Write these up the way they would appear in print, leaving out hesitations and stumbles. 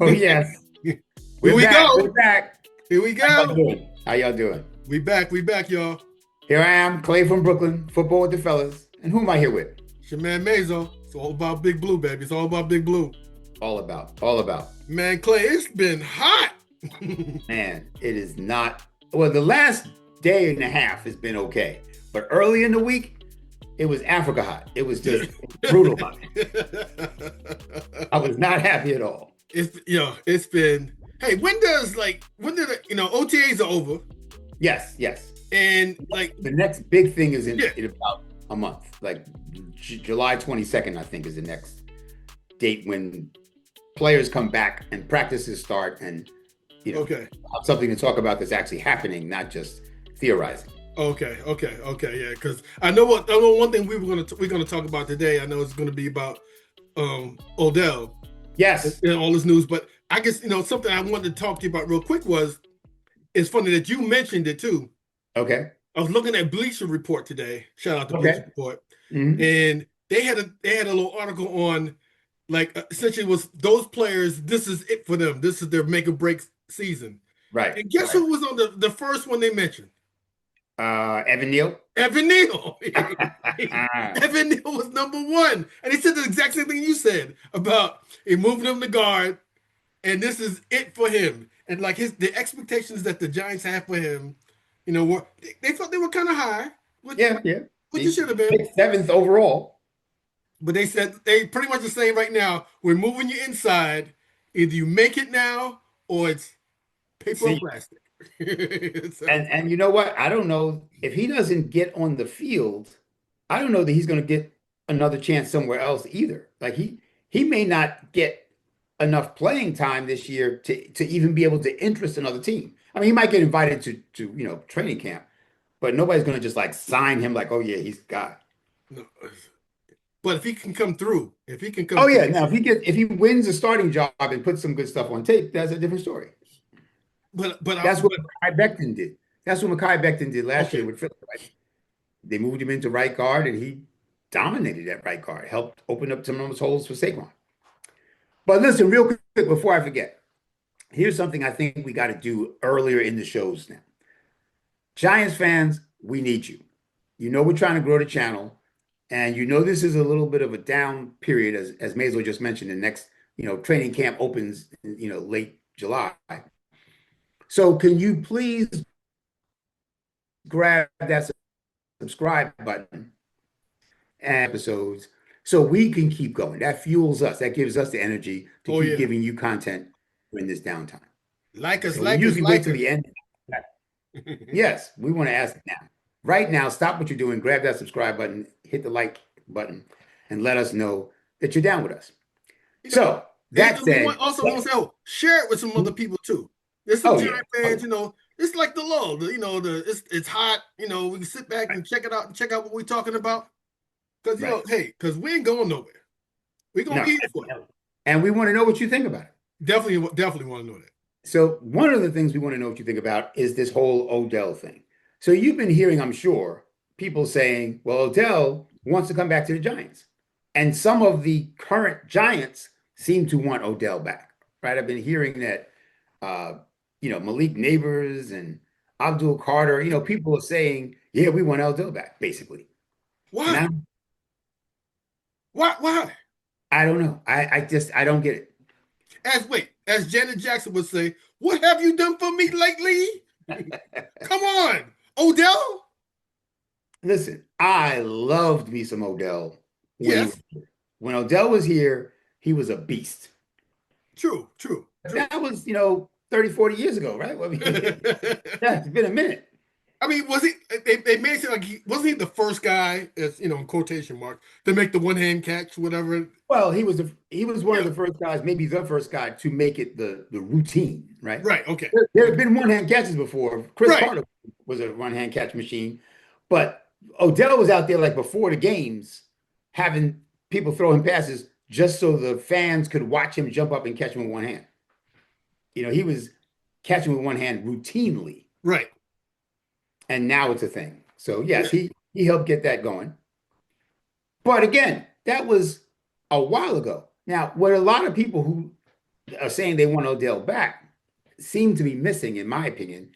Oh yes, Here we're we back. go. We're back. Here we How y'all go. doing? How y'all doing? We back. We back, y'all. Here I am, Clay from Brooklyn, football with the fellas. And who am I here with? It's your man Mazo. It's all about Big Blue, baby. It's all about Big Blue. All about, all about. Man, Clay, it's been hot. Man, it is not. Well, the last day and a half has been okay, but early in the week, it was Africa hot. It was just brutal hot. I was not happy at all. It's been. Hey, OTAs are over, Yes, yes. and like The next big thing is in, yeah, in about a month. Like July 22nd, I think, is the next date when players come back and practices start and okay, have something to talk about that's actually happening, not just theorizing. okay, yeah. Because I know one thing we're gonna talk about today. I know it's gonna be about Odell Yes. and all this news, but I guess something I wanted to talk to you about real quick was it's funny that you mentioned it too. Okay. I was looking at Bleacher Report today. Shout out to Bleacher Okay. Report, Mhm. and they had a little article on like essentially was those players. This is it for them. This is their make or break season. Right. And guess Right. who was on the first one they mentioned? Evan Neal. Evan Neal. Evan Neal was number one, and he said the exact same thing you said about moving him to guard, and this is it for him. And like the expectations that the Giants have for him, they thought they were kind of high, which Yeah. Yeah. which it He should have been. picked seventh overall. But they said they pretty much are saying right now, we're moving you inside. Either you make it now or it's paper or See, plastic. So, and you know what? I don't know if he doesn't get on the field. I don't know that he's going to get another chance somewhere else either. Like he may not get enough playing time this year to even be able to interest another team. I mean, he might get invited to training camp, but nobody's going to just like sign him like, oh yeah, he's got. no. But if he can come through, if he can come Oh yeah, through, now if he wins a starting job and puts some good stuff on tape, that's a different story. That's what but Mekhi Becton did. That's what Mekhi Becton did last year okay. with Philly, right? They moved him into right guard, and he dominated that right guard, helped open up some of those holes for Saquon. But listen, real quick before I forget, here's something I think we got to do earlier in the shows now. Giants fans, we need you. You know we're trying to grow the channel, and you know this is a little bit of a down period, as Mazo just mentioned. The next, training camp opens, late July. So can you please grab that subscribe button and episodes so we can keep going? That fuels us. That gives us the energy to Oh keep yeah. giving you content in this downtime. Like us, So we like us, usually wait like till us. the end. Yes, we want to ask now. Right now, stop what you're doing, grab that subscribe button, hit the like button, and let us know that you're down with us. You know, So that and we said, want to say, share it with some other people too. There's some oh yeah, Giant oh fans, yeah, it's like the lull. It's hot. We can sit back right, and check it out and check out what we're talking about. Because right. because we ain't going nowhere. We're gonna be No, here for you. no. And we want to know what you think about it. Definitely want to know that. So one of the things we want to know what you think about is this whole Odell thing. So you've been hearing, I'm sure, people saying, well, Odell wants to come back to the Giants. And some of the current Giants seem to want Odell back, right? I've been hearing that, uh, Malik Neighbors and Abdul Carter, people are saying, yeah, we want Odell back, basically. And Why? Why? I don't know. I don't get As Janet Jackson would say, what have you done for me lately? it. Come on, Odell. Listen, I loved me some Odell when he was Yes, here. When Odell was here, he was a beast. true. That was, 30, 40 years ago, right? Well, I mean, yeah, it's been a minute. I mean, was he? They made it seem like wasn't he the first guy, as in quotation marks, to make the one hand catch, whatever. Well, he was one of Yeah, the first guys, maybe the first guy to make it the routine, right? right. Okay, There have okay, been one hand catches before. Chris right. Carter was a one hand catch machine, but Odell was out there like before the games, having people throw him passes just so the fans could watch him jump up and catch him with one hand. He was catching with one hand routinely, Right. and now it's a thing. So Yeah. yes, he helped get that going. But again, that was a while ago. Now, what a lot of people who are saying they want Odell back seem to be missing, in my opinion,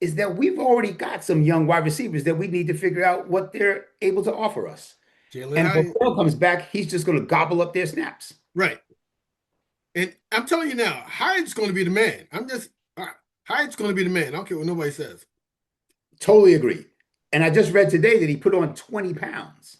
is that we've already got some young wide receivers that we need to figure out what they're able to offer us. Jalen And if Hyatt. Odell comes back, he's just going to gobble up their snaps. Right. And I'm telling you now, Hyatt's going to be the man. Hyatt's going to be the man. I don't care what nobody says. Totally agree. And I just read today that he put on 20 pounds.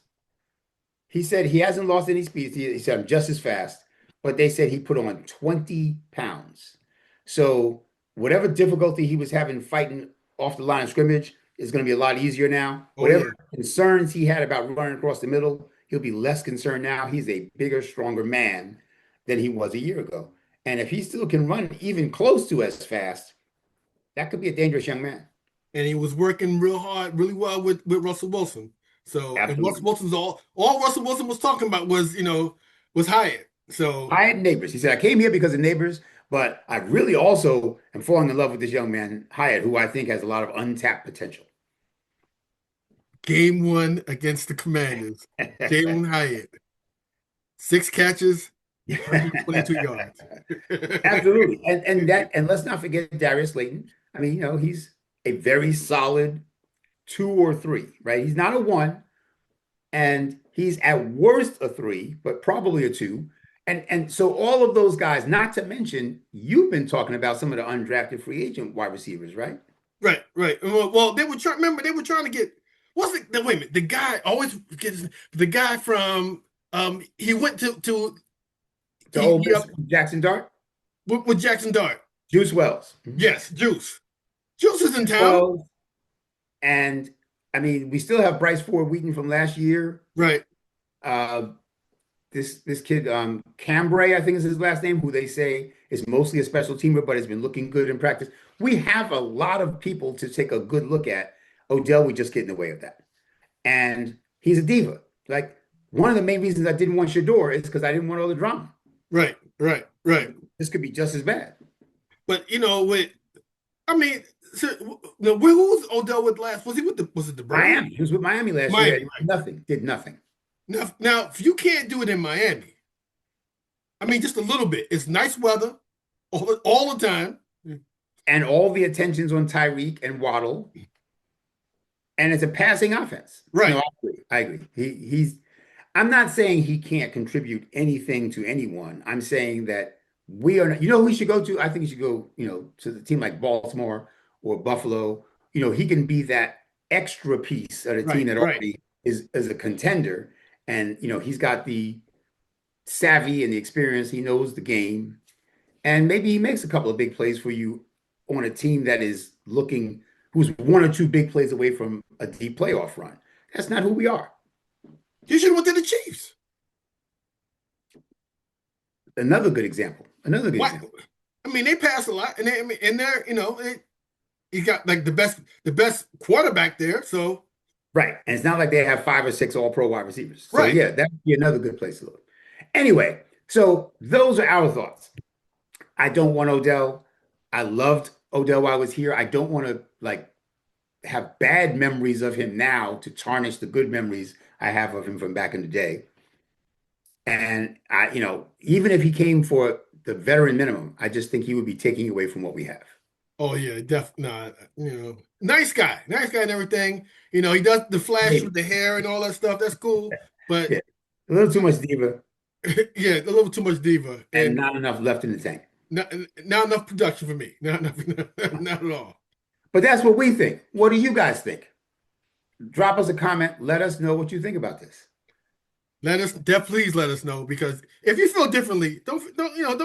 He said he hasn't lost any speed. He said, I'm just as fast. But they said he put on 20 pounds. So whatever difficulty he was having fighting off the line of scrimmage is going to be a lot easier now. Whatever concerns he had about running across the middle, he'll be less concerned now. He's a bigger, stronger man than he was a year ago. And if he still can run even close to as fast, that could be a dangerous young man. And he was working real hard, really well with Russell Wilson. So and Russell Wilson's all Russell Wilson was talking about was Hyatt. So Hyatt Neighbors. He said, I came here because of Neighbors, but I really also am falling in love with this young man, Hyatt, who I think has a lot of untapped potential. Game 1 against the Commanders, Jalen Hyatt, 6 catches, 122 yards. Absolutely. And let's not forget Darius Slayton. I mean, he's a very solid 2 or 3, right? He's not a 1, and he's at worst a 3, but probably a 2. And so all of those guys, not to mention, you've been talking about some of the undrafted free agent wide receivers, right? Right. Well, they were trying to get, wait a minute, the guy always gets, the guy from, he went to Ole Miss, Jackson Dart? With Jackson Dart. Juice Wells. Yes, Juice. Juice is in town. And I mean, we still have Bryce Ford Wheaton from last year. Right. This kid, Cambray, I think is his last name, who they say is mostly a special teamer, but has been looking good in practice. We have a lot of people to take a good look at. Odell would just get in the way of that. And he's a diva. Like, one of the main reasons I didn't want Shador is because I didn't want all the drama. Right. This could be just as bad. But, who was Odell with last? Was it the Browns? Miami. He was with Miami last year. Right. Did nothing. Now, if you can't do it in Miami, just a little bit. It's nice weather all the time. And all the attention's on Tyreek and Waddle. And it's a passing offense. Right. No, I agree. I'm not saying he can't contribute anything to anyone. I'm saying that we are not, who he should go to? I think he should go, to the team like Baltimore or Buffalo. He can be that extra piece of the team that already is a contender. And, he's got the savvy and the experience. He knows the game. And maybe he makes a couple of big plays for you on a team that is who's 1 or 2 big plays away from a deep playoff run. That's not who we are. You should have went to the Chiefs. Another good example. They pass a lot, and they're, he got like the best quarterback there. So right, and it's not like they have 5 or 6 All-Pro wide receivers. So right, yeah, that would be another good place to look. Anyway, so those are our thoughts. I don't want Odell. I loved Odell while I was here. I don't want to have bad memories of him now to tarnish the good memories I have of him from back in the day. And even if he came for the veteran minimum, I just think he would be taking away from what we have. Oh yeah, definitely. Nice guy and everything. He does the flash with the hair and all that stuff. That's cool, but a little too much diva. Yeah, a little too much diva, and not enough left in the tank. Not enough production for me. Not at all. But that's what we think. What do you guys think? Drop us a comment. Let us know what you think about this. Please let us know, because if you feel differently, don't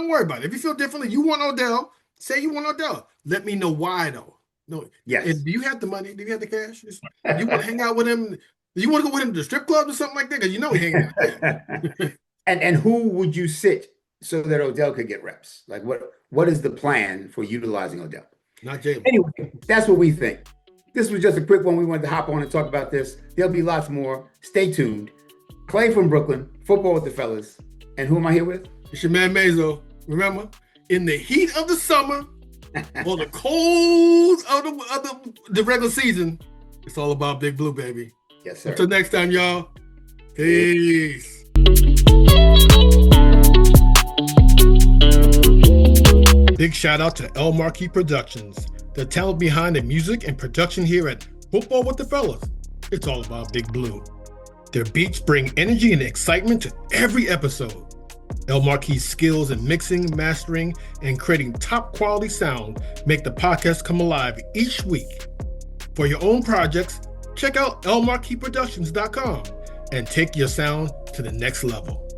worry about it. If you feel differently, you want Odell, say you want Odell. Let me know why though. No. Yes. And do you have the money? Do you have the cash? You want to hang out with him? You want to go with him to the strip club or something like that? Because he hanging out there. And who would you sit so that Odell could get reps? Like what is the plan for utilizing Odell? Not Jalen. Anyway, that's what we think. This was just a quick one. We wanted to hop on and talk about this. There'll be lots more. Stay tuned. Clay from Brooklyn, Football with the Fellas. And who am I here with? It's your man Mazo. Remember, in the heat of the summer or the cold of the regular season, it's all about Big Blue, baby. Yes, sir. Until next time, y'all. Peace. big shout out to El Marquis Productions, the talent behind the music and production here at Football with the Fellas. It's all about Big Blue. Their beats bring energy and excitement to every episode. El Marquis' skills in mixing, mastering, and creating top quality sound make the podcast come alive each week. For your own projects, check out elmarquisproductions.com and take your sound to the next level.